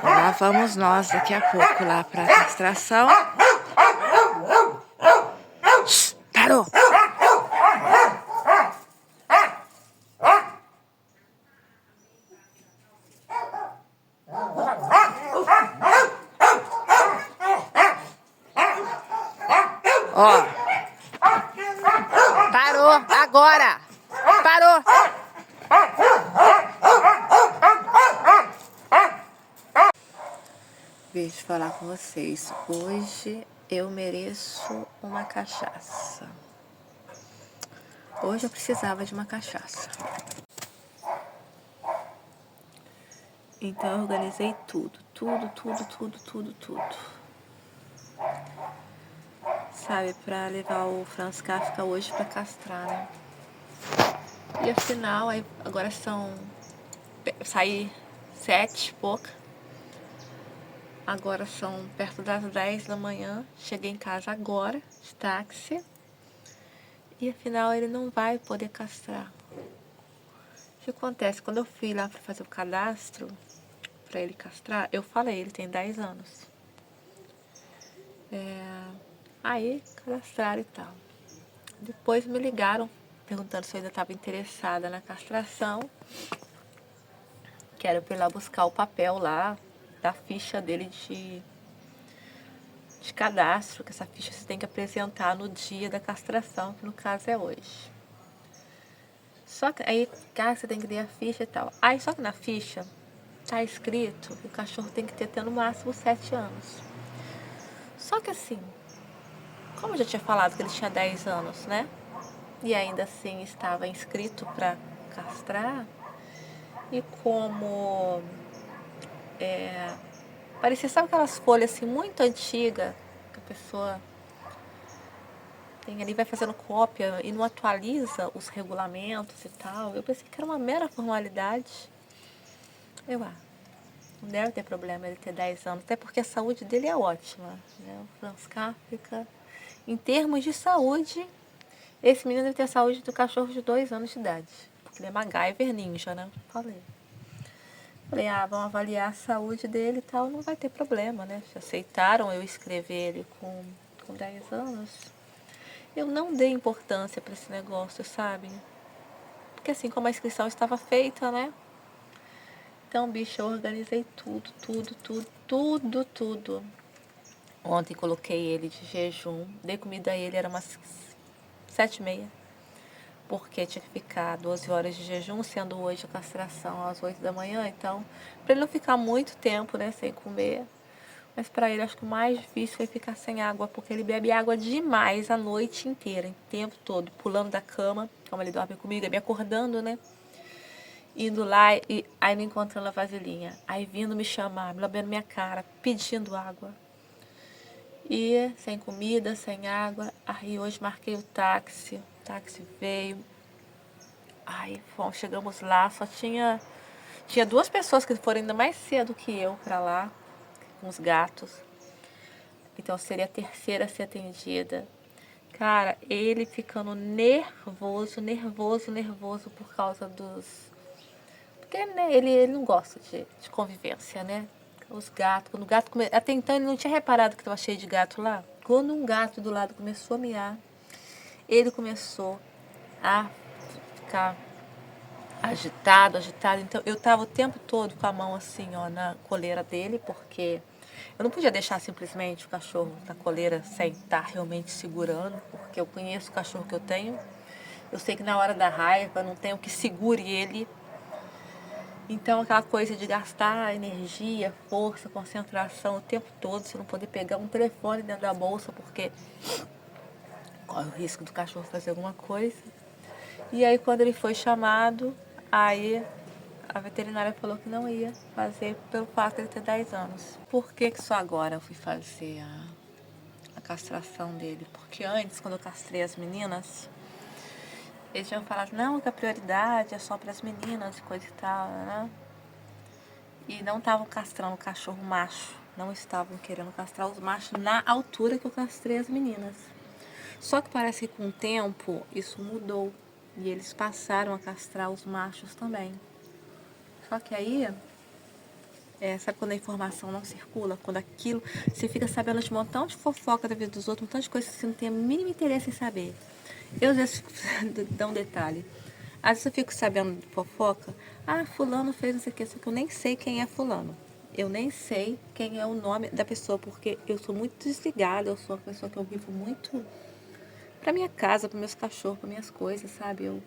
Lá vamos nós daqui a pouco lá pra castração. Parou! Ó. Parou! Agora! Parou! Deixa eu falar com vocês. Hoje eu mereço uma cachaça. Hoje eu precisava de uma cachaça. Então eu organizei tudo. Sabe, pra levar o Franz Kafka hoje pra castrar, né? E afinal, aí, agora são... Saí 7 e pouca. Agora são perto das 10 da manhã. Cheguei em casa agora, de táxi. E afinal ele não vai poder castrar. O que acontece? Quando eu fui lá para fazer o cadastro, para ele castrar, eu falei, ele tem 10 anos. Aí castraram e tal. Depois me ligaram, perguntando se eu ainda estava interessada na castração. Que era para ir lá buscar o papel lá, da ficha dele de cadastro, que essa ficha você tem que apresentar no dia da castração, que no caso é hoje. Só que aí, você tem que ler a ficha e tal. Aí, só que na ficha tá escrito que o cachorro tem que ter no máximo 7 anos. Só que assim, como eu já tinha falado que ele tinha 10 anos, né? E ainda assim estava inscrito para castrar. E como parecia, sabe aquelas folhas assim muito antigas que a pessoa tem ali, vai fazendo cópia e não atualiza os regulamentos e tal. Eu pensei que era uma mera formalidade. Não deve ter problema ele ter 10 anos, até porque a saúde dele é ótima, né? O Franz Kafka, em termos de saúde, esse menino deve ter a saúde do cachorro de 2 anos de idade, porque ele é MacGyver ninja, né? Falei, vamos avaliar a saúde dele e tal, não vai ter problema, né? Se aceitaram eu escrever ele com 10 anos. Eu não dei importância para esse negócio, sabe? Porque assim, como a inscrição estava feita, né? Então, bicho, eu organizei tudo. Ontem coloquei ele de jejum, dei comida a ele, era umas 7h30, porque tinha que ficar 12 horas de jejum, sendo hoje a castração às 8 da manhã, então, para ele não ficar muito tempo, né, sem comer. Mas para ele, acho que o mais difícil foi ficar sem água, porque ele bebe água demais a noite inteira, o tempo todo, pulando da cama, como ele dorme comigo, ele me acordando, né? Indo lá e aí me encontrando a vasilhinha, aí vindo me chamar, me lambendo minha cara, pedindo água. E sem comida, sem água. Aí hoje marquei o táxi veio. Aí chegamos lá, só tinha 2 pessoas que foram ainda mais cedo que eu pra lá, com os gatos. Então seria a terceira a ser atendida. Cara, ele ficando nervoso por causa dos... Porque né, ele não gosta de convivência, né? Os gatos, quando o gato até então ele não tinha reparado que estava cheio de gato lá. Quando um gato do lado começou a miar, ele começou a ficar agitado. Então eu tava o tempo todo com a mão assim, ó, na coleira dele, porque eu não podia deixar simplesmente o cachorro na coleira sem estar realmente segurando, porque eu conheço o cachorro que eu tenho. Eu sei que na hora da raiva não tem o que segure ele. Então, aquela coisa de gastar energia, força, concentração o tempo todo, você não poder pegar um telefone dentro da bolsa, porque corre o risco do cachorro fazer alguma coisa. E aí, quando ele foi chamado, aí a veterinária falou que não ia fazer pelo fato de ele ter 10 anos. Por que só agora eu fui fazer a castração dele? Porque antes, quando eu castrei as meninas, eles tinham falado, não, que a prioridade é só para as meninas e coisa e tal, né? E não estavam castrando o cachorro macho. Não estavam querendo castrar os machos na altura que eu castrei as meninas. Só que parece que com o tempo isso mudou. E eles passaram a castrar os machos também. Só que aí, sabe quando a informação não circula? Quando aquilo, você fica sabendo de um montão de fofoca da vida dos outros, um montão de coisas que você não tem o mínimo interesse em saber. Eu às vezes dou um detalhe. Às vezes eu fico sabendo de fofoca. Fulano fez não sei o que, só que eu nem sei quem é fulano. Eu nem sei quem é o nome da pessoa, porque eu sou muito desligada, eu sou uma pessoa que eu vivo muito pra minha casa, para meus cachorros, para minhas coisas, sabe? Eu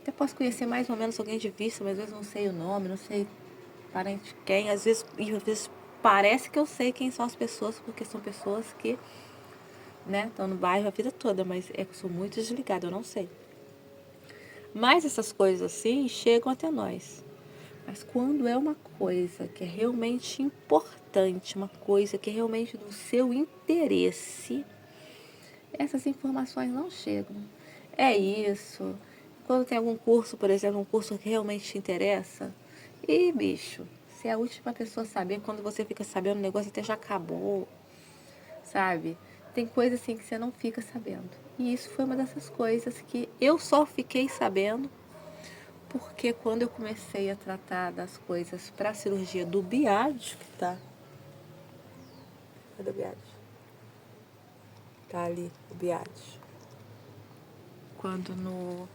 até posso conhecer mais ou menos alguém de vista, mas às vezes não sei o nome, não sei parente de quem. Às vezes parece que eu sei quem são as pessoas, porque são pessoas que, né, estão no bairro a vida toda, mas eu sou muito desligada, eu não sei. Mas essas coisas assim chegam até nós. Mas quando é uma coisa que é realmente importante, uma coisa que é realmente do seu interesse, essas informações não chegam. É isso. Quando tem algum curso, por exemplo, um curso que realmente te interessa, bicho, se é a última pessoa a saber, quando você fica sabendo, o negócio até já acabou, sabe? Tem coisa assim que você não fica sabendo. E isso foi uma dessas coisas que eu só fiquei sabendo porque quando eu comecei a tratar das coisas para a cirurgia do biádio, que tá... Cadê o biádio? Tá ali, o biádio. Quando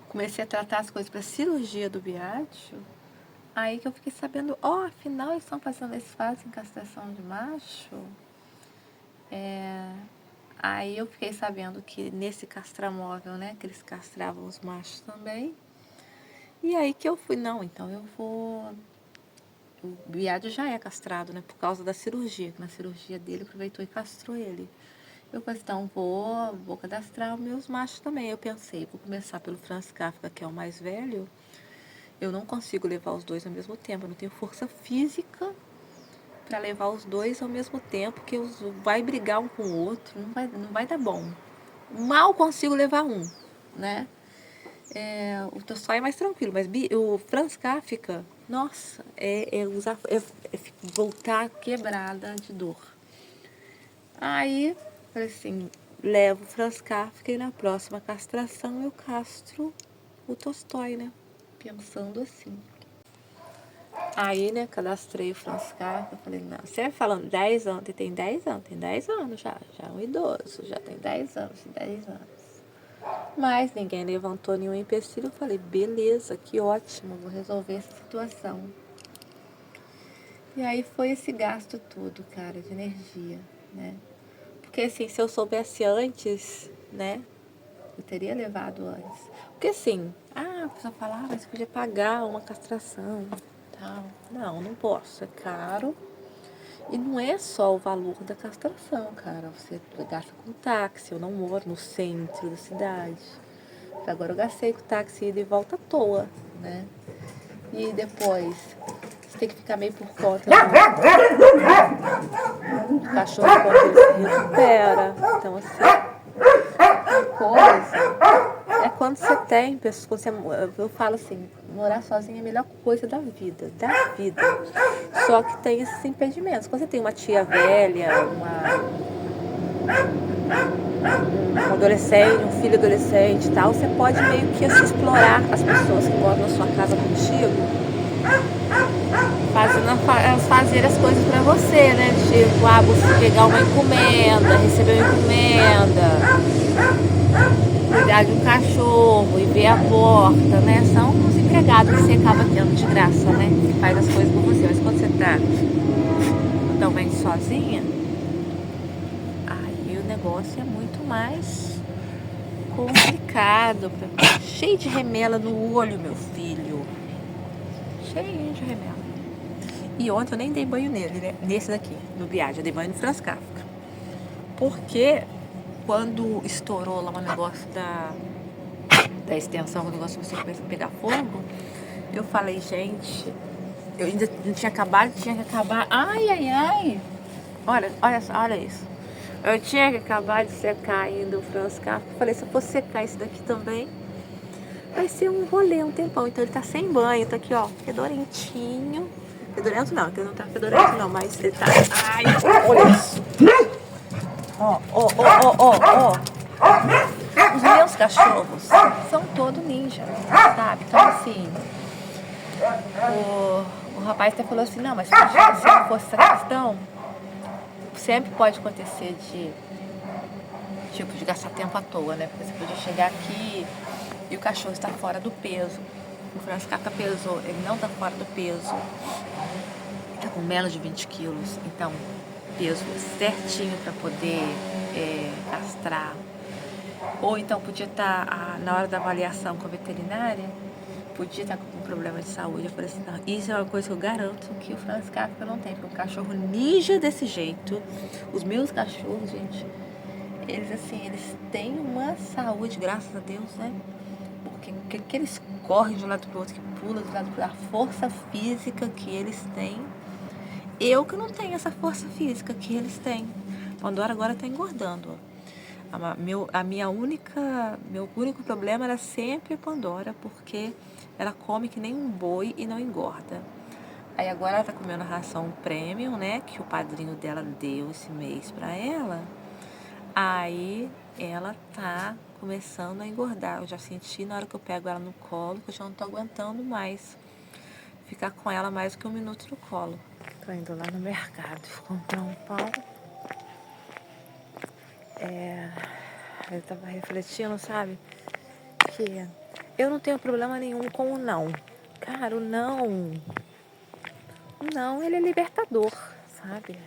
comecei a tratar as coisas para cirurgia do biádio, aí que eu fiquei sabendo, afinal eles fazem castração de macho. Aí eu fiquei sabendo que nesse castramóvel, né, que eles castravam os machos também. E aí que eu fui, não, então eu vou... O biádio já é castrado, né, por causa da cirurgia. Na cirurgia dele aproveitou e castrou ele. Eu falei, então vou cadastrar os meus machos também. Eu pensei, vou começar pelo Franz Kafka, que é o mais velho. Eu não consigo levar os dois ao mesmo tempo, eu não tenho força física para levar os dois ao mesmo tempo, que vai brigar um com o outro, não vai dar bom. Mal consigo levar um, né? O Tolstói é mais tranquilo, mas o Franz Kafka, nossa, voltar quebrada de dor. Aí, falei assim, levo o Franz Kafka e na próxima castração eu castro o Tolstói, né? Pensando assim. Aí, né, cadastrei o Franz Kafka, falei, não, você vai falando 10 anos, tem 10 anos já é um idoso, já tem 10 anos. Mas ninguém levantou nenhum empecilho, eu falei, beleza, que ótimo, vou resolver essa situação. E aí foi esse gasto todo, cara, de energia, né? Porque assim, se eu soubesse antes, né, eu teria levado antes. Porque assim, a pessoa fala, mas você podia pagar uma castração e tal. Não posso, é caro. E não é só o valor da castração, cara. Você gasta com táxi, eu não moro no centro da cidade. Agora eu gastei com táxi ida e volta à toa, né? E depois, você tem que ficar meio por conta do cachorro quando ele se recupera. Então, assim, coisa é quando você tem pessoas, eu falo assim, morar sozinha é a melhor coisa da vida. Só que tem esses impedimentos. Quando você tem uma tia velha, um adolescente, um filho adolescente e tal, você pode meio que explorar as pessoas que moram na sua casa contigo, fazer as coisas pra você, né? Tipo, você pegar uma encomenda, receber uma encomenda, cuidar de um cachorro e ver a porta, né? São os empregados que você acaba tendo de graça, né? Que faz as coisas por você. Mas quando você tá totalmente sozinha, aí o negócio é muito mais complicado. Cheio de remela no olho, meu filho. Cheio de remela. E ontem eu nem dei banho nele, né? Nesse daqui, no biádio. Eu dei banho no Franz Kafka. Porque quando estourou lá o negócio da extensão, o negócio começou a pegar fogo, eu falei, gente, eu ainda não tinha acabado, tinha que acabar. Ai. Olha isso. Eu tinha que acabar de secar ainda o Franz Kafka. Falei, se eu fosse secar esse daqui também, vai ser um rolê, um tempão. Então ele tá sem banho, tá aqui, ó, fedorentinho. Fedorento não, que ele não tá fedorento não, mas ele tá... Ai, olha isso. Ó. Os meus cachorros são todos ninja, sabe? Então assim, O rapaz até falou assim, não, mas se não fosse essa questão, sempre pode acontecer de gastar tempo à toa, né? Porque você podia chegar aqui e o cachorro está fora do peso. O Franciscaca pesou, ele não está fora do peso. Ele está com menos de 20 quilos. Então, peso certinho para poder castrar. Ou então podia estar, na hora da avaliação com a veterinária, podia estar com um problema de saúde. Eu falei assim, não, isso é uma coisa que eu garanto que o Franciscaca não tem. Porque um cachorro ninja desse jeito, os meus cachorros, gente, eles têm uma saúde, graças a Deus, né? Porque que eles correm de um lado pro outro, que pulam de um lado pro outro, a força física que eles têm. Eu que não tenho essa força física que eles têm. Pandora agora tá engordando. Meu único problema era sempre a Pandora, porque ela come que nem um boi e não engorda. Aí agora ela tá comendo a ração premium, né? Que o padrinho dela deu esse mês pra ela. Aí ela tá começando a engordar. Eu já senti na hora que eu pego ela no colo que eu já não tô aguentando mais ficar com ela mais do que 1 minuto no colo. Tô indo lá no mercado comprar um pão. Eu tava refletindo, sabe? Que eu não tenho problema nenhum com o não. Cara, o não, ele é libertador, sabe?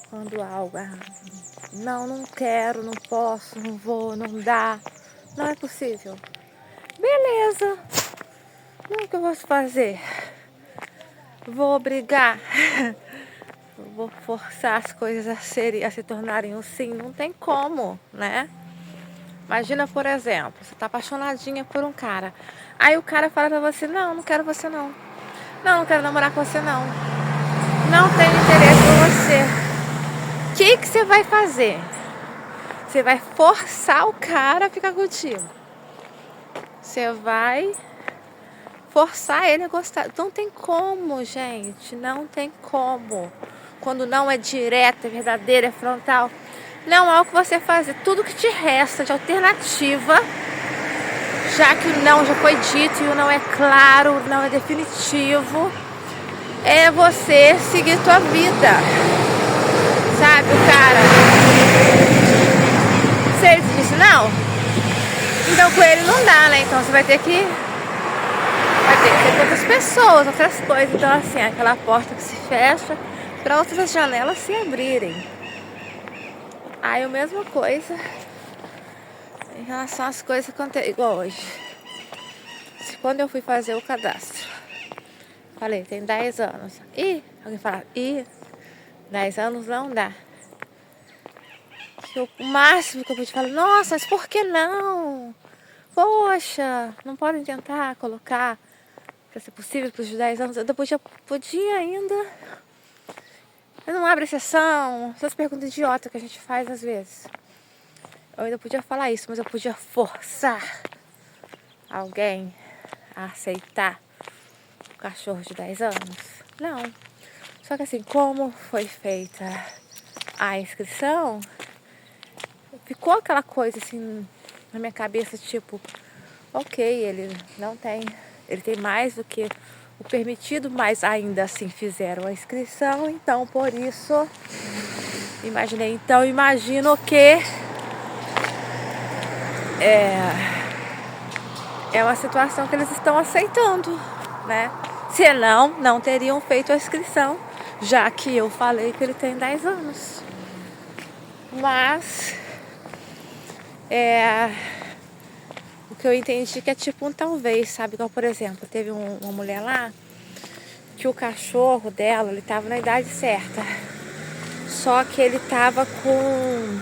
Quando algo, não quero, não posso, não vou, não dá, não é possível. Beleza, o que eu posso fazer? Vou obrigar, vou forçar as coisas a se tornarem um sim, não tem como, né? Imagina, por exemplo, você tá apaixonadinha por um cara, aí o cara fala pra você, não quero você não quero namorar com você não tenho interesse por você. O que você vai fazer? Você vai forçar o cara a ficar contigo. Você vai forçar ele a gostar. Não tem como, gente. Não tem como. Quando não é direto, é verdadeiro, é frontal. Não há o que você fazer. Tudo que te resta de alternativa, já que o não já foi dito e o não é claro, o não é definitivo, é você seguir tua vida. Sabe, o cara, se ele disse não, então com ele não dá, né? Então você vai ter que ser com outras pessoas, outras coisas. Então assim, aquela porta que se fecha para outras janelas se abrirem. Aí a mesma coisa em relação às coisas que acontecem, igual hoje. Quando eu fui fazer o cadastro, falei, tem 10 anos. Alguém fala, 10 anos não dá. O máximo que eu pude falar, nossa, mas por que não? Poxa, não podem tentar colocar para ser possível para os 10 anos? Eu podia ainda. Eu não abro exceção. Essas perguntas idiotas que a gente faz às vezes. Eu ainda podia falar isso, mas eu podia forçar alguém a aceitar o cachorro de 10 anos? Não. Só que assim, como foi feita a inscrição, ficou aquela coisa assim na minha cabeça, tipo, ok, ele tem mais do que o permitido, mas ainda assim fizeram a inscrição, então por isso imagino que é uma situação que eles estão aceitando, né? Senão, não teriam feito a inscrição, já que eu falei que ele tem 10 anos. Mas o que eu entendi que é tipo um talvez, sabe? Igual, por exemplo, teve uma mulher lá que o cachorro dela, ele tava na idade certa. Só que ele tava com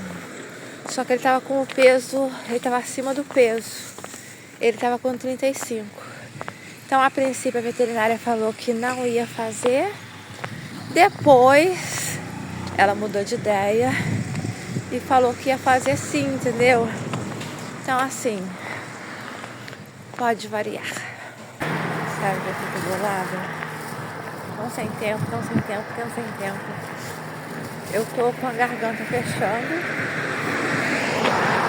o peso, ele tava acima do peso. Ele tava com 35. Então, a princípio, a veterinária falou que não ia fazer. Depois, ela mudou de ideia e falou que ia fazer sim, entendeu? Então, assim, pode variar. Sabe que eu fico bolada? Tão sem tempo. Eu tô com a garganta fechando.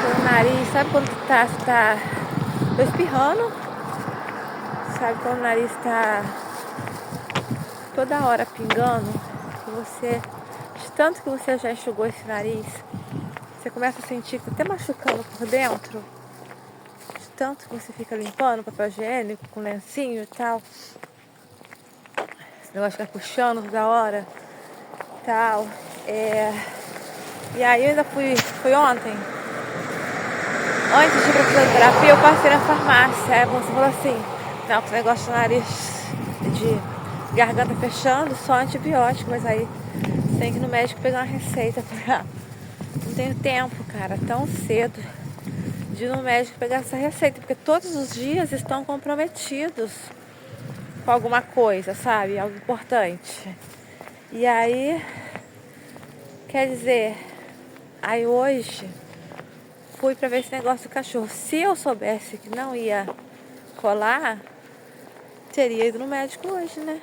Com o nariz, sabe quando tô espirrando? sabe quando o nariz tá toda hora pingando, que você, de tanto que você já enxugou esse nariz, você começa a sentir que tá até machucando por dentro, de tanto que você fica limpando papel higiênico com lencinho e tal, esse negócio fica puxando toda hora e tal. E aí eu ainda fui ontem, antes de ir pra fisioterapia, eu passei na farmácia. Aí a moça falou assim: não, que negócio de nariz, de garganta fechando, só antibiótico. Mas aí tem que ir no médico pegar uma receita pra... Não tenho tempo, cara, tão cedo de ir no médico pegar essa receita, porque todos os dias estão comprometidos com alguma coisa, sabe? Algo importante. E aí, quer dizer, aí hoje fui pra ver esse negócio do cachorro. Se eu soubesse que não ia colar, teria ido no médico hoje, né?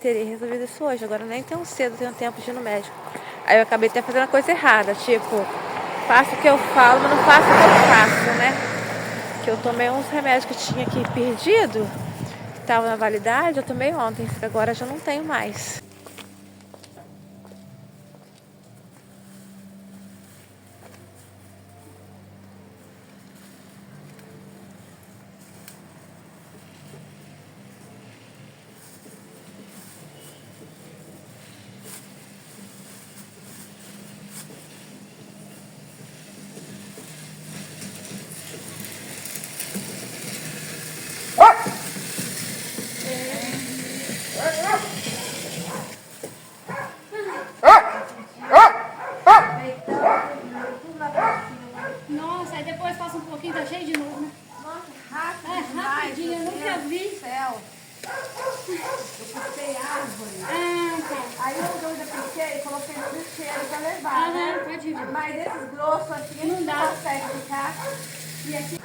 Teria resolvido isso hoje. Agora nem tão cedo tenho tempo de ir no médico. Aí eu acabei até fazendo a coisa errada. Tipo, faço o que eu falo, mas não faço o que eu faço, né? Que eu tomei uns remédios que eu tinha aqui perdido, que tava na validade, eu tomei ontem, que agora já não tenho mais. Nossa, aí depois passa um pouquinho, tá cheio de novo, né? Nossa, rápido rapidinho, eu nunca vi. Céu. Eu pintei árvore. Ah, tá. Aí eu ainda pintei e coloquei no lixeiro pra levar, né? Pode ir. Mas esses grossos assim, Não dá. consegue ficar. E aqui...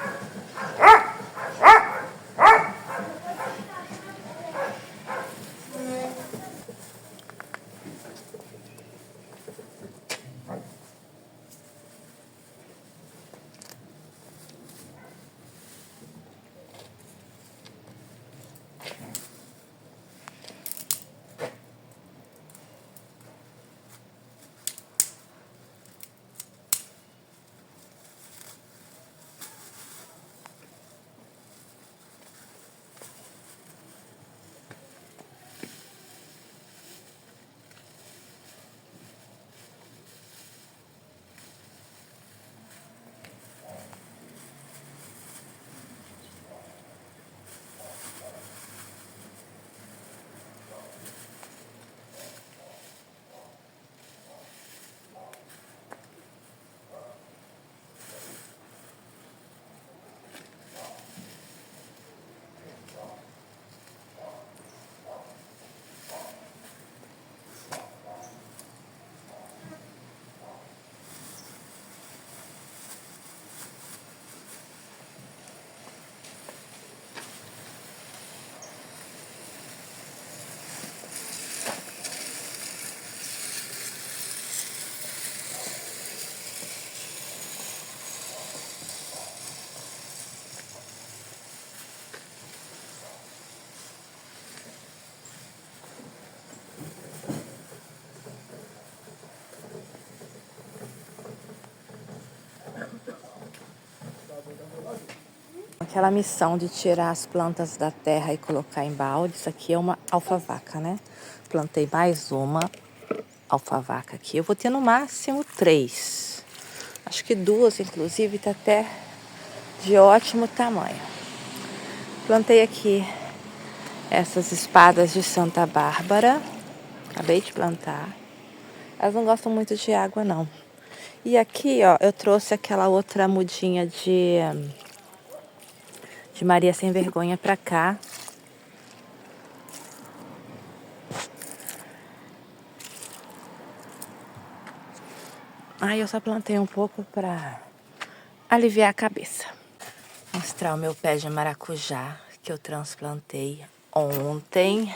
Aquela missão de tirar as plantas da terra e colocar em balde. Isso aqui é uma alfavaca, né? Plantei mais uma alfavaca aqui. Eu vou ter no máximo 3. Acho que 2, inclusive, tá até de ótimo tamanho. Plantei aqui essas espadas de Santa Bárbara. Acabei de plantar. Elas não gostam muito de água, não. E aqui, ó, eu trouxe aquela outra mudinha de Maria Sem Vergonha pra cá. Aí eu só plantei um pouco pra aliviar a cabeça. Vou mostrar o meu pé de maracujá que eu transplantei ontem.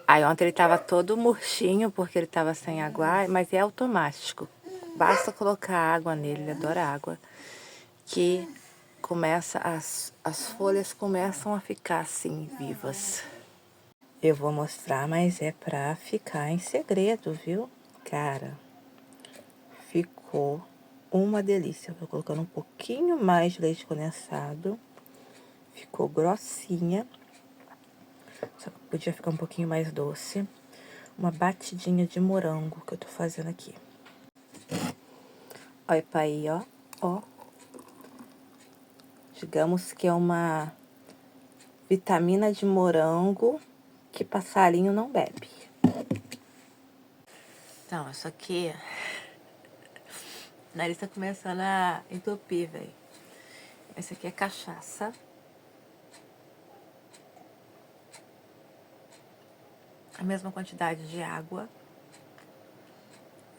Aí ontem ele tava todo murchinho porque ele tava sem água, mas é automático. Basta colocar água nele, ele adora água, que começa, as folhas começam a ficar assim, vivas. Eu vou mostrar, mas é pra ficar em segredo, viu? Cara, ficou uma delícia. Vou colocando um pouquinho mais de leite condensado. Ficou grossinha. Só que podia ficar um pouquinho mais doce. Uma batidinha de morango que eu tô fazendo aqui. Olha pra aí, ó. Ó. Digamos que é uma vitamina de morango que passarinho não bebe. Então, isso aqui... O nariz tá começando a entupir, velho. Esse aqui é cachaça. A mesma quantidade de água.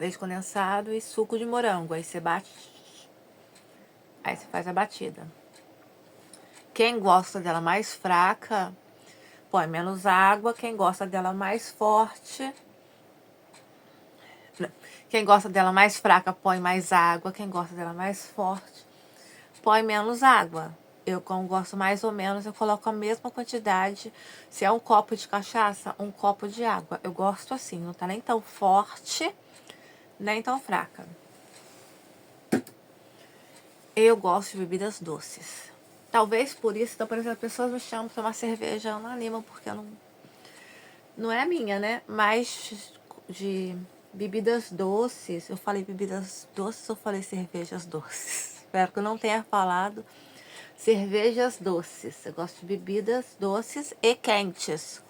Leite condensado e suco de morango. Aí você bate. Aí você faz a batida. Quem gosta dela mais fraca, põe menos água. Quem gosta dela mais forte... Quem gosta dela mais fraca, põe mais água. Quem gosta dela mais forte, põe menos água. Eu, como gosto mais ou menos, eu coloco a mesma quantidade. Se é um copo de cachaça, um copo de água. Eu gosto assim, não tá nem tão forte, nem tão fraca. Eu gosto de bebidas doces. Talvez por isso, então, por exemplo, as pessoas me chamam pra tomar cerveja, eu não animo, porque eu não é minha, né? Mas de bebidas doces, eu falei bebidas doces ou falei cervejas doces? Espero que eu não tenha falado cervejas doces. Eu gosto de bebidas doces e quentes.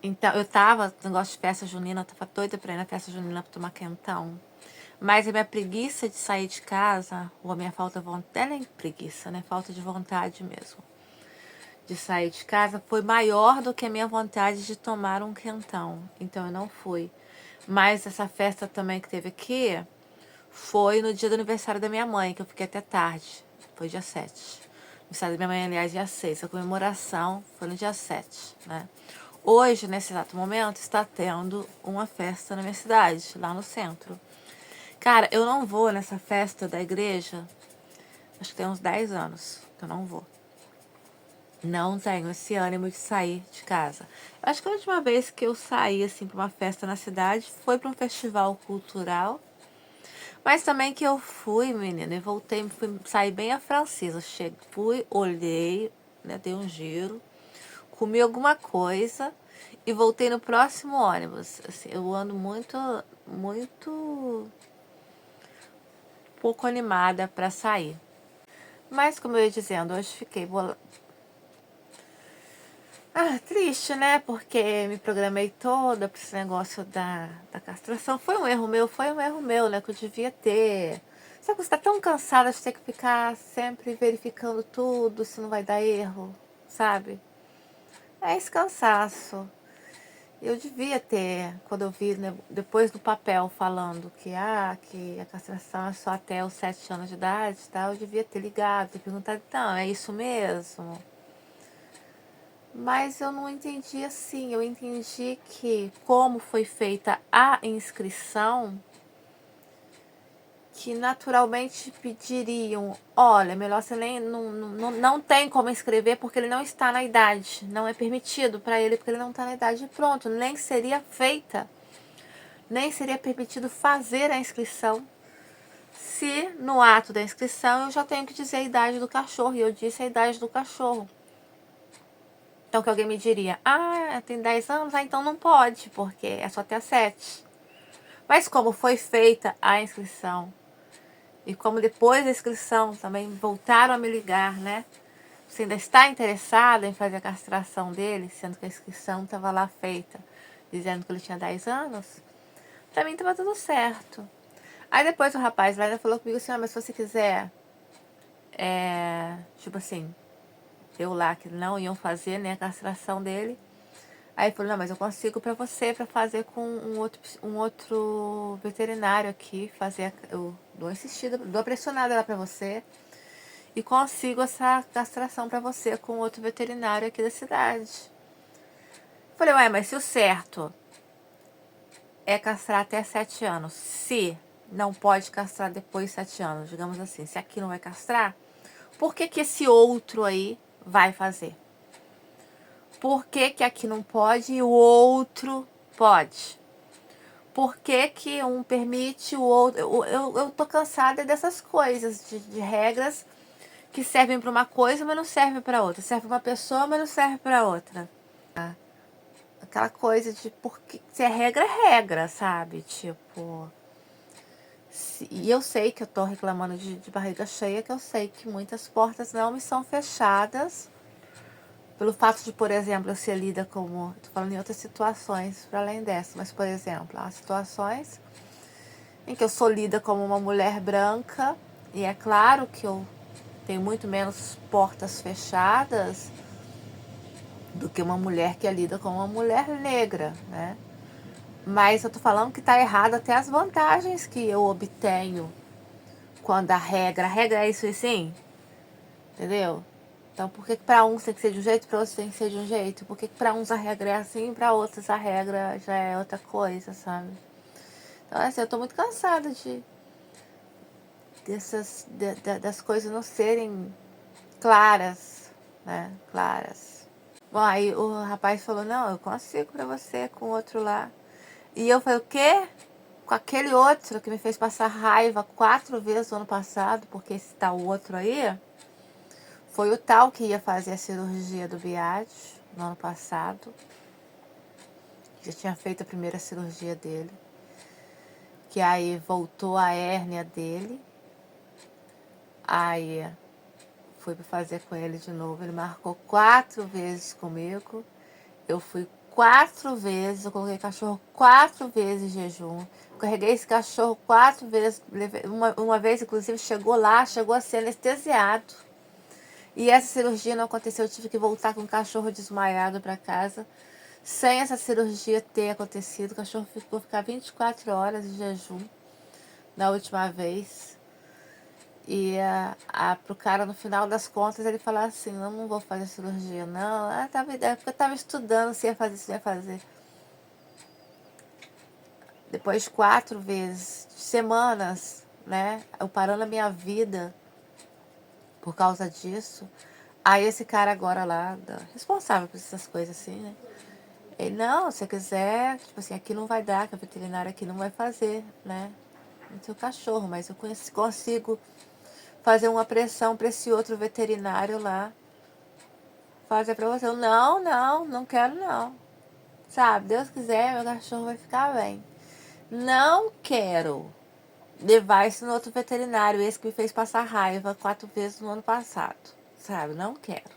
Então, eu tava, negócio de festa junina, eu tava doida pra ir na festa junina pra tomar quentão. Mas a minha preguiça de sair de casa, ou a minha falta de vontade, nem preguiça, né? Falta de vontade mesmo, de sair de casa, foi maior do que a minha vontade de tomar um quentão. Então, eu não fui. Mas essa festa também que teve aqui, foi no dia do aniversário da minha mãe, que eu fiquei até tarde. Foi dia 7. Aniversário da minha mãe, aliás, dia 6. A comemoração foi no dia 7, né? Hoje, nesse exato momento, está tendo uma festa na minha cidade, lá no centro. Cara, eu não vou nessa festa da igreja, acho que tem uns 10 anos que eu não vou. Não tenho esse ânimo de sair de casa. Eu acho que a última vez que eu saí, assim, pra uma festa na cidade foi para um festival cultural. Mas também que eu fui, menina, e voltei, saí bem a francesa. Fui, olhei, né, dei um giro, comi alguma coisa e voltei no próximo ônibus. Assim, eu ando muito pouco animada para sair. Mas, como eu ia dizendo, hoje fiquei triste, né? Porque me programei toda para esse negócio da castração. Foi um erro meu, né? Que eu devia ter. Sabe que você tá tão cansada de ter que ficar sempre verificando tudo, se não vai dar erro, sabe? É esse cansaço. Eu devia ter, quando eu vi, né, depois do papel falando que a castração é só até os 7 anos de idade e tal, eu devia ter ligado, ter perguntado, então, é isso mesmo? Mas eu não entendi assim, eu entendi que como foi feita a inscrição, que naturalmente pediriam, olha, melhor você nem, não tem como inscrever porque ele não está na idade, não é permitido para ele porque ele não está na idade, e pronto, nem seria feita, nem seria permitido fazer a inscrição, se no ato da inscrição eu já tenho que dizer a idade do cachorro, e eu disse a idade do cachorro. Então, que alguém me diria, tem 10 anos, então não pode, porque é só até 7. Mas como foi feita a inscrição, e como depois da inscrição também voltaram a me ligar, né? Você ainda está interessada em fazer a castração dele, sendo que a inscrição estava lá feita, dizendo que ele tinha 10 anos, pra mim estava tudo certo. Aí depois o rapaz lá ainda falou comigo assim, mas se você quiser, tipo assim, eu lá que não iam fazer, né, a castração dele. Aí ele falou, não, mas eu consigo pra você, pra fazer com um outro veterinário aqui, eu dou uma insistida, dou uma pressionada lá pra você e consigo essa castração pra você com outro veterinário aqui da cidade. Falei, mas se o certo é castrar até 7 anos, se não pode castrar depois de 7 anos, digamos assim. Se aqui não vai castrar, por que que esse outro aí vai fazer? Por que que aqui não pode e o outro pode? Por que que um permite o outro? Eu tô cansada dessas coisas, de regras que servem para uma coisa, mas não servem para outra. Serve para uma pessoa, mas não serve para outra. Aquela coisa de porque se é regra, sabe? Tipo. E eu sei que eu tô reclamando de barriga cheia, que eu sei que muitas portas não me são fechadas. Pelo fato de, por exemplo, eu ser lida como. Tô falando em outras situações para além dessa, mas, por exemplo, há situações em que eu sou lida como uma mulher branca, e é claro que eu tenho muito menos portas fechadas do que uma mulher que é lida como uma mulher negra, né? Mas eu tô falando que tá errado até as vantagens que eu obtenho quando a regra é isso assim, entendeu? Então por que para uns tem que ser de um jeito, para outros tem que ser de um jeito? Por que para uns a regra é assim e para outros a regra já é outra coisa, sabe? Então assim, eu tô muito cansada das coisas não serem claras, né? Claras. Bom, aí o rapaz falou, não, eu consigo pra você com o outro lá. E eu falei, o quê? Com aquele outro que me fez passar raiva 4 vezes no ano passado, porque esse tal outro aí foi o tal que ia fazer a cirurgia do Biad no ano passado. Já tinha feito a primeira cirurgia dele. Que aí voltou a hérnia dele. Aí fui para fazer com ele de novo. Ele marcou 4 vezes comigo. Eu fui 4 vezes, eu coloquei cachorro 4 vezes em jejum. Carreguei esse cachorro 4 vezes. Uma vez, inclusive, chegou a ser anestesiado. E essa cirurgia não aconteceu. Eu tive que voltar com o cachorro desmaiado para casa. Sem essa cirurgia ter acontecido, o cachorro ficou ficar 24 horas de jejum na última vez. E pro cara, no final das contas, ele falou assim, não vou fazer cirurgia, não. Porque eu tava estudando se ia fazer, se ia fazer. Depois de 4 vezes, semanas, né? Eu parando a minha vida por causa disso. Aí esse cara agora lá, responsável por essas coisas assim, né? Ele, não, se quiser, tipo assim, aqui não vai dar, que a veterinária aqui não vai fazer, né? No seu cachorro, mas eu consigo fazer uma pressão para esse outro veterinário lá fazer pra você. Eu, não quero não. Sabe, Deus quiser, meu cachorro vai ficar bem. Não quero levar isso no outro veterinário, esse que me fez passar raiva 4 vezes no ano passado. Sabe, não quero.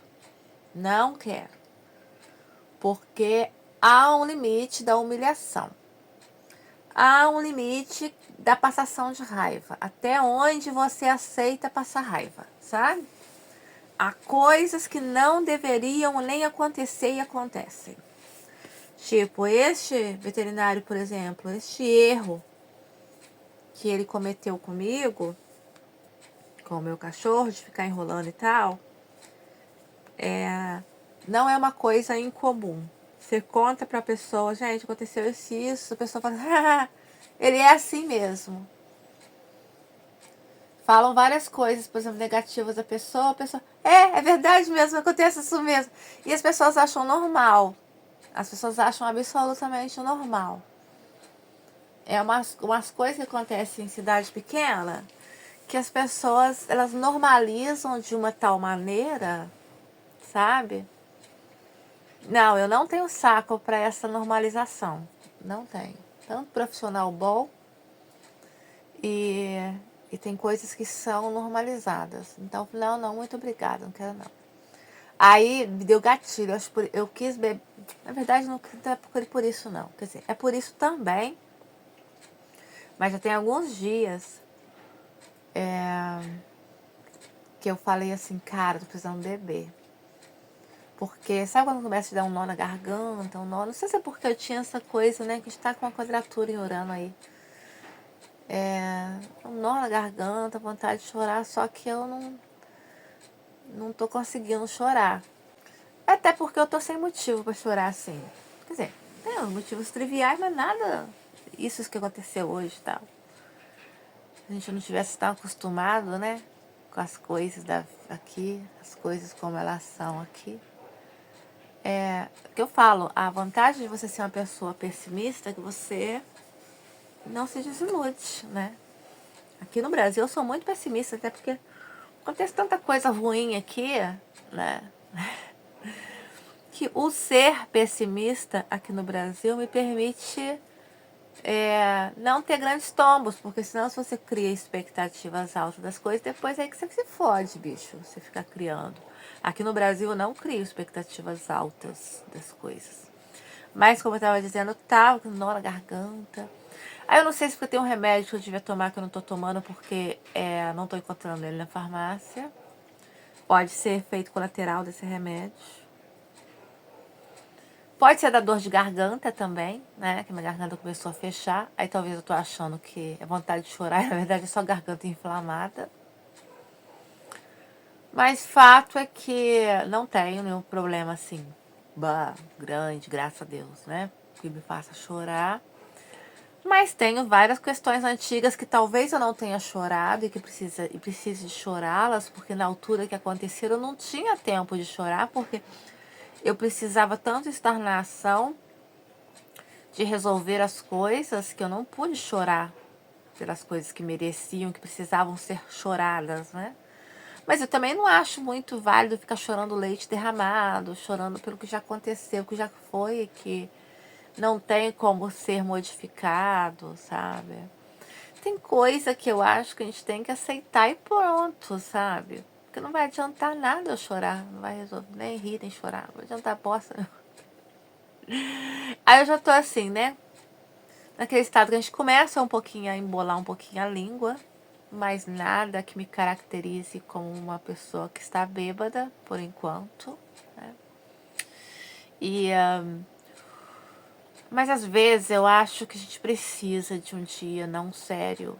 Não quero. Porque há um limite da humilhação. Há um limite da passação de raiva. Até onde você aceita passar raiva, sabe? Há coisas que não deveriam nem acontecer e acontecem. Tipo, este veterinário, por exemplo, este erro que ele cometeu comigo, com o meu cachorro, de ficar enrolando e tal, não é uma coisa incomum. Você conta pra pessoa, gente, aconteceu isso, a pessoa fala, ah, ele é assim mesmo. Falam várias coisas, por exemplo, negativas da pessoa, a pessoa, é verdade mesmo, acontece isso mesmo. E as pessoas acham normal. As pessoas acham absolutamente normal. É umas coisas que acontecem em cidade pequena que as pessoas, elas normalizam de uma tal maneira, sabe? Não, eu não tenho saco para essa normalização. Não tenho. Tanto profissional bom e tem coisas que são normalizadas. Então, não, muito obrigada, não quero não. Aí me deu gatilho, eu quis beber. Na verdade, não é por isso não. Quer dizer, é por isso também. Mas já tem alguns dias que eu falei assim, cara, tô precisando beber. Porque sabe quando começa a dar um nó na garganta, um nó? Não sei se é porque eu tinha essa coisa, né? Que está com uma quadratura em Urano aí. Um nó na garganta, vontade de chorar, só que eu não tô conseguindo chorar. Até porque eu tô sem motivo pra chorar assim. Quer dizer, tem uns motivos triviais, mas nada isso que aconteceu hoje e tal. a gente não tivesse tão acostumado, né? Com as coisas aqui, as coisas como elas são aqui. O que eu falo, a vantagem de você ser uma pessoa pessimista é que você não se desilude, né? Aqui no Brasil eu sou muito pessimista, até porque acontece tanta coisa ruim aqui, né? Que o ser pessimista aqui no Brasil me permite não ter grandes tombos, porque senão se você cria expectativas altas das coisas, depois é que você se fode, bicho, você fica criando. Aqui no Brasil eu não crio expectativas altas das coisas. Mas como eu tava dizendo, eu tava com nó na garganta. Aí eu não sei se porque tem um remédio que eu devia tomar que eu não tô tomando porque não tô encontrando ele na farmácia. Pode ser efeito colateral desse remédio. Pode ser da dor de garganta também, né? Que minha garganta começou a fechar. Aí talvez eu tô achando que é vontade de chorar e na verdade é só garganta inflamada. Mas fato é que não tenho nenhum problema assim, grande, graças a Deus, né? Que me faça chorar. Mas tenho várias questões antigas que talvez eu não tenha chorado e que precise de chorá-las, porque na altura que aconteceram eu não tinha tempo de chorar, porque eu precisava tanto estar na ação de resolver as coisas que eu não pude chorar pelas coisas que mereciam, que precisavam ser choradas, né? Mas eu também não acho muito válido ficar chorando leite derramado, chorando pelo que já aconteceu, que já foi, que não tem como ser modificado, sabe? Tem coisa que eu acho que a gente tem que aceitar e pronto, sabe? Porque não vai adiantar nada eu chorar, não vai resolver nem rir, nem chorar, não vai adiantar bosta não. Aí eu já tô assim, né? Naquele estado que a gente começa um pouquinho a embolar um pouquinho a língua, mas nada que me caracterize como uma pessoa que está bêbada, por enquanto, né? Mas às vezes eu acho que a gente precisa de um dia não sério.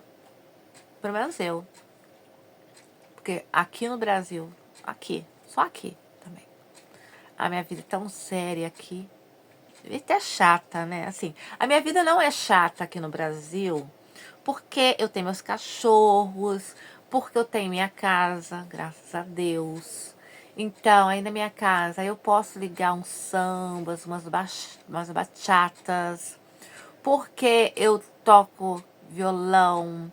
Pelo menos eu. Porque aqui no Brasil, só aqui também, a minha vida é tão séria aqui. E até chata, né? Assim, a minha vida não é chata aqui no Brasil, porque eu tenho meus cachorros, porque eu tenho minha casa, graças a Deus. Então, aí na minha casa eu posso ligar uns sambas, umas bachatas, porque eu toco violão,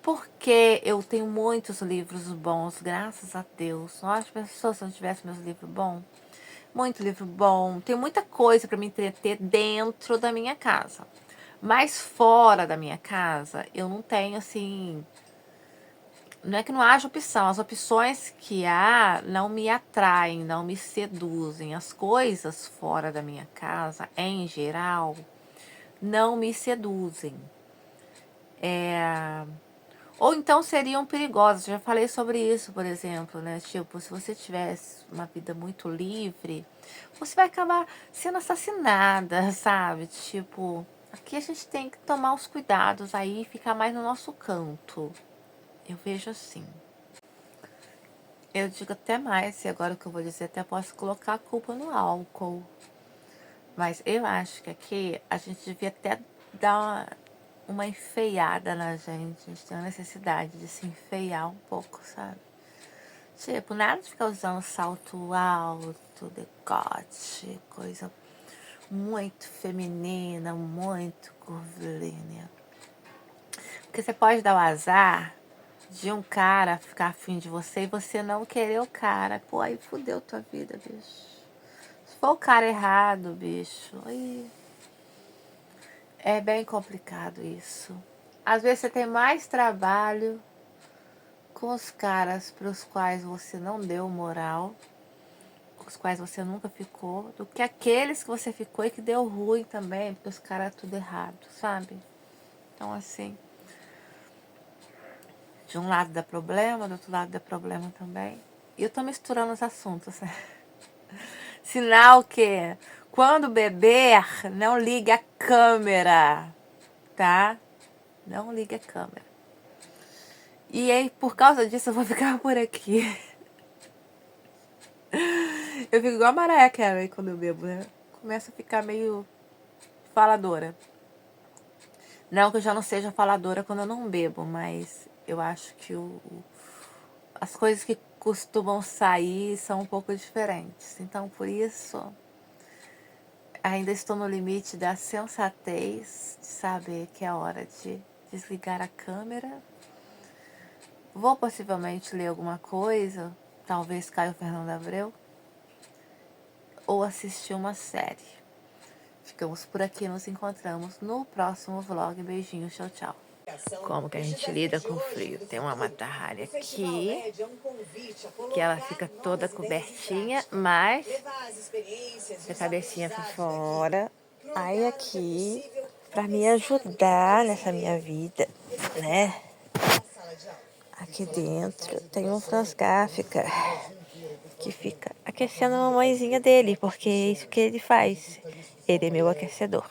porque eu tenho muitos livros bons, graças a Deus. Nossa, pessoa, se eu não tivesse meus livros bons, muito livro bom, tem muita coisa para me entreter dentro da minha casa. Mas fora da minha casa, eu não tenho assim. Não é que não haja opção, as opções que há não me atraem, não me seduzem. As coisas fora da minha casa, em geral, não me seduzem. Ou então seriam perigosas. Já falei sobre isso, por exemplo, né? Tipo, se você tivesse uma vida muito livre, você vai acabar sendo assassinada, sabe? Tipo, aqui a gente tem que tomar os cuidados aí e ficar mais no nosso canto. Eu vejo assim. Eu digo até mais, e agora o que eu vou dizer, até posso colocar a culpa no álcool. Mas eu acho que aqui a gente devia até dar uma enfeiada na gente. A gente tem a necessidade de se enfeiar um pouco, sabe? Tipo, nada de ficar usando salto alto, decote, coisa muito feminina, muito curvilínea. Porque você pode dar o azar de um cara ficar afim de você e você não querer o cara. Pô, aí fudeu tua vida, bicho. Se for o cara errado, bicho, aí é bem complicado isso. Às vezes você tem mais trabalho com os caras para os quais você não deu moral, com os quais você nunca ficou, do que aqueles que você ficou e que deu ruim também, porque os caras tudo errado, sabe? Então, assim, de um lado dá problema, do outro lado dá problema também. E eu tô misturando os assuntos, né? Sinal que quando beber, não ligue a câmera, tá? Não ligue a câmera. E aí, por causa disso, eu vou ficar por aqui. Eu fico igual a Mariah Carey quando eu bebo, né? Começa a ficar meio faladora. Não que eu já não seja faladora quando eu não bebo, mas Eu acho que as coisas que costumam sair são um pouco diferentes. Então, por isso, ainda estou no limite da sensatez de saber que é hora de desligar a câmera. Vou possivelmente ler alguma coisa, talvez Caio Fernando Abreu, ou assistir uma série. Ficamos por aqui, nos encontramos no próximo vlog. Beijinhos, tchau, tchau. Como que a gente lida com frio? Tem uma mata-ralha aqui, que ela fica toda cobertinha, mas a cabecinha pra fora. Aí aqui, pra me ajudar nessa minha vida, né? Aqui dentro tem um Frosgáfica que fica aquecendo a mamãezinha dele, porque é isso que ele faz. Ele é meu aquecedor.